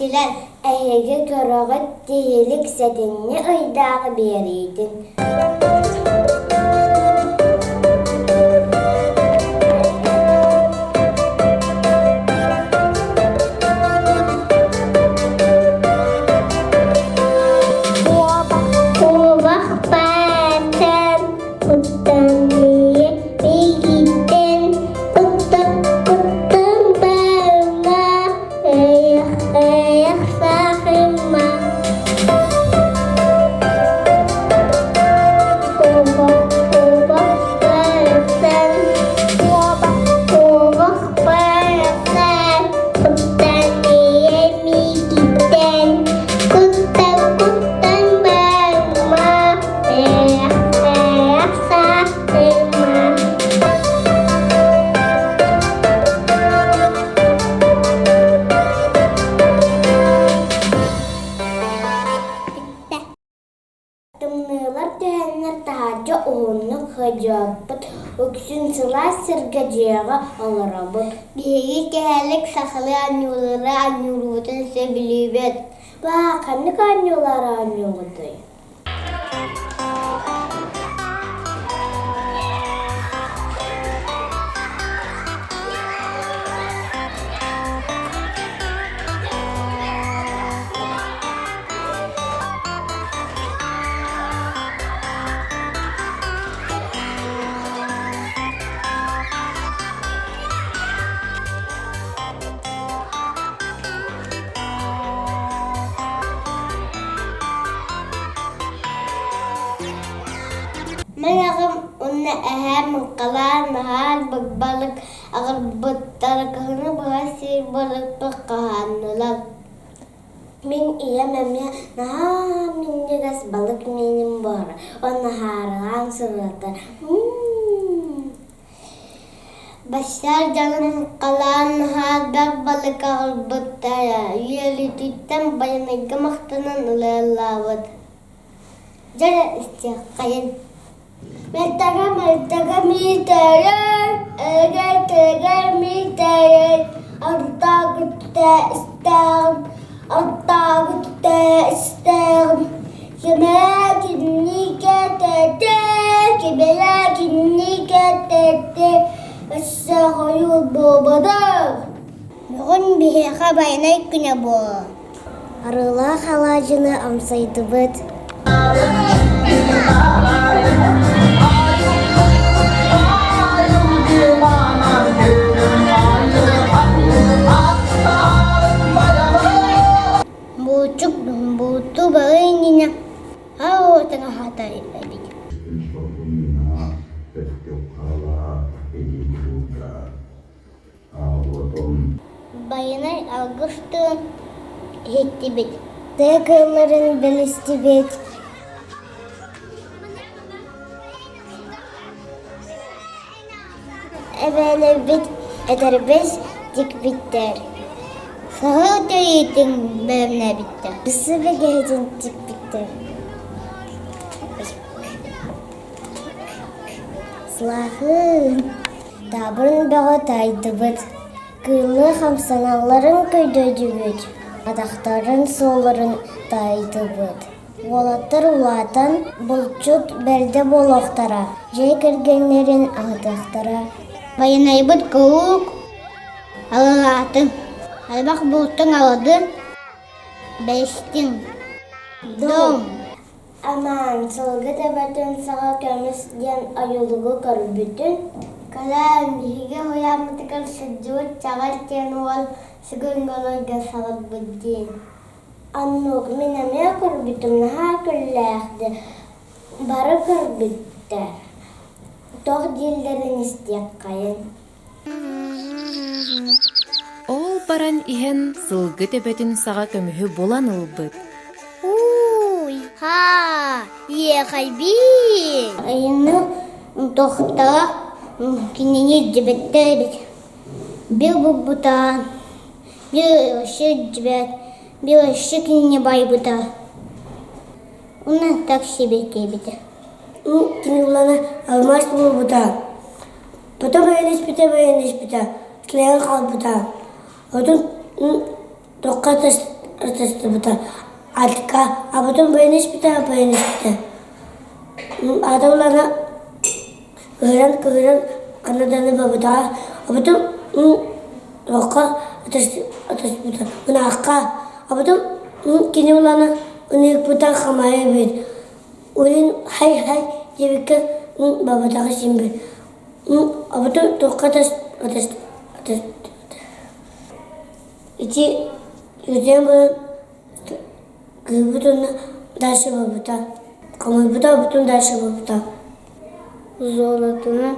Тилер әйеге көріғі Тиһилик сэтинньи ыйдааҕы биэриитин. Тымнылар төһэннэр таһаардьа уһуннук хыдьыаппыт, өксүн сылаас сыргадьыаҕа олоробут. Биһиги кэһэлик сахалы анньуулары анньуулуутун сэ билиибэт. Баа, ханнык анньуулары анньуулутой? Манагым уонна эһээ мыңкалаан наһаар быгбалык аҕарбыттарыкыһыны быһа сиир балыкпык каһааннылар. Мин ийэм эмиэ наһаа миннигас балык миним баара, оннаһаарыгаан сырыата. Баштар жаным калаан наһаар бэр балык аҕарбыттара үйэлититтэн байанайга махтанан ылааллаабыт. Жара истиэххайын. Мертага митэрэн, эгэр митэрэн, артаагытта истэрэн, кемээгинни кэтэтэ, өссөҕөйүл буобадар. Бүгүн биһиэхэ байанай күнэ буо. Арылаах алаажыны амсайдыбыт. Бууту барыйнина аотана хатай эбит. Байынай алгыстын хеттибит. Дэгыларын билистибит. Эбэлэбит эдэрбэс дикбиттэр. Саһыл төйүтүн бээмнэ биттэ. Бысыбы гэйдин дикбиттэр. Слахын табырын бэҕэ тайдыбыт. Кыылы хамсаналларын көйдөдүгүт. Адахтарын соларын тайдыбыт. Уолаттар улаатан булчут бэрдэ болохтара. Жэй кэргэннэрин аҕатахтара. Байынайбыт куук алаатын. Албах бултың аладын. Бэстин. Дом. Аман сылгы тэбэтэн саға көміс ден айылығы көрбүтін. Калаан биһиге хояммытыкар сыджуут чаҕар тен уол сыгыҥҥолойга саҕарбыт диэн. Аннук мен эмиэ көрбүтүм наһаа күллээхди. Бары көрбүттэр. Тох диэллэрин истиэххайын. Ол баран иһэн сылгы тэбэтин саҕа көмүһү булан ылбыт. Уй, ха, ехайби. Айыны тохтаа кинини дебеттэ бит. Бил буббута, бил оши дебет, бил оши кинини байбута. Уна так себе бит. Кинилана алмаш буббута. Потом военный спита, тлен халбута. Отун тоққа atıştı altka, abutun bayınış bita. Adamlarına kıran kanadanı babuta, abutun roka atıştı bita. Buna akka, abutun kini ulana unik bita kamaya bir. Unin hay jebike babuta şimdi. Abutun toka atıştı. İçi yüzden bu bütün dersi babuta. Kamu bütün dersi babuta. Золотыны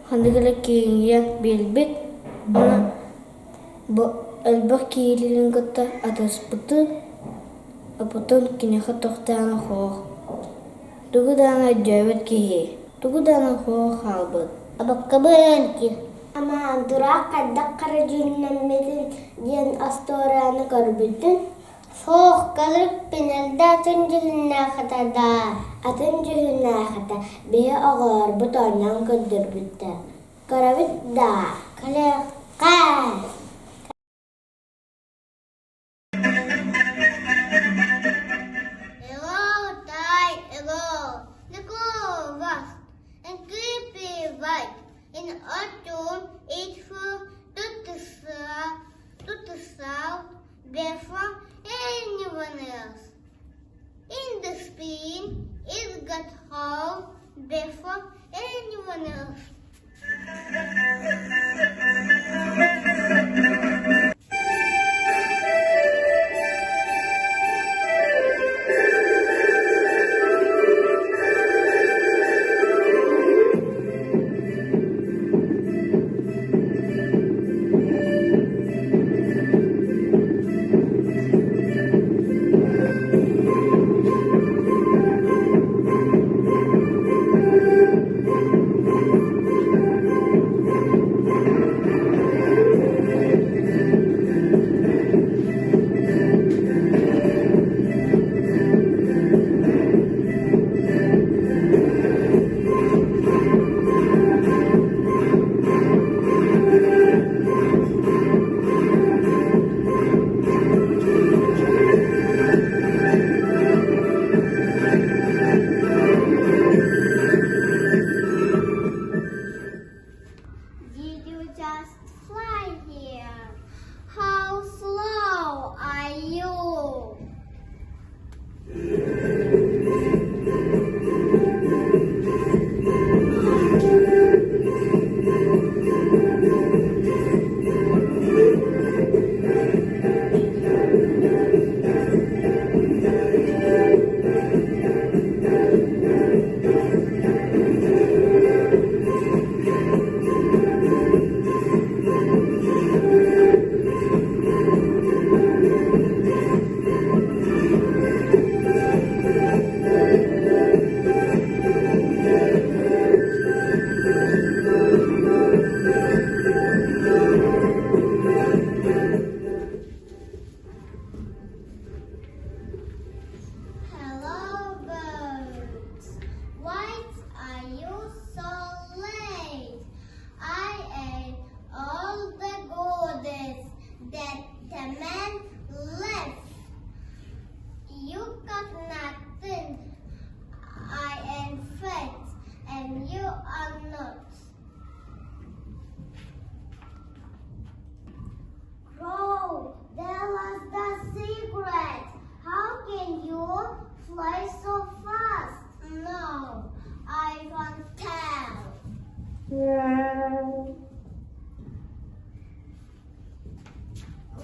хандыгыла кейинге белбит. Ана элбах кейлилин гытта атаспыты. Апотон кинеха тохтана хох. Тугудана жабет кие. Тугудана хох халбыт. Абаккабынки. Ама дурак каддак каражуннан метин ден астораны көрбүттүн. Соох калык пенелда атын жүхүннахата бие оҕолорго тооннан көддөрбүттэ. Көрөбүт да, калыакка. Ego, tai, ego, neko vast, en creepy white, in autumn it for to the south, before anyone else. In the spring, it got home before anyone else.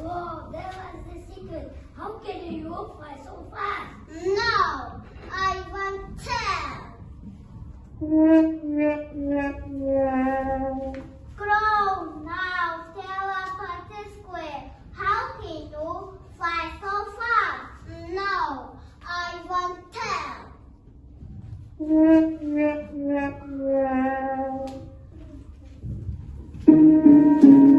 Whoa, that was the secret. How can you fly so fast? No, I won't tell. Crow, now tell us at the square. How can you fly so fast? No, I won't tell. Thank you.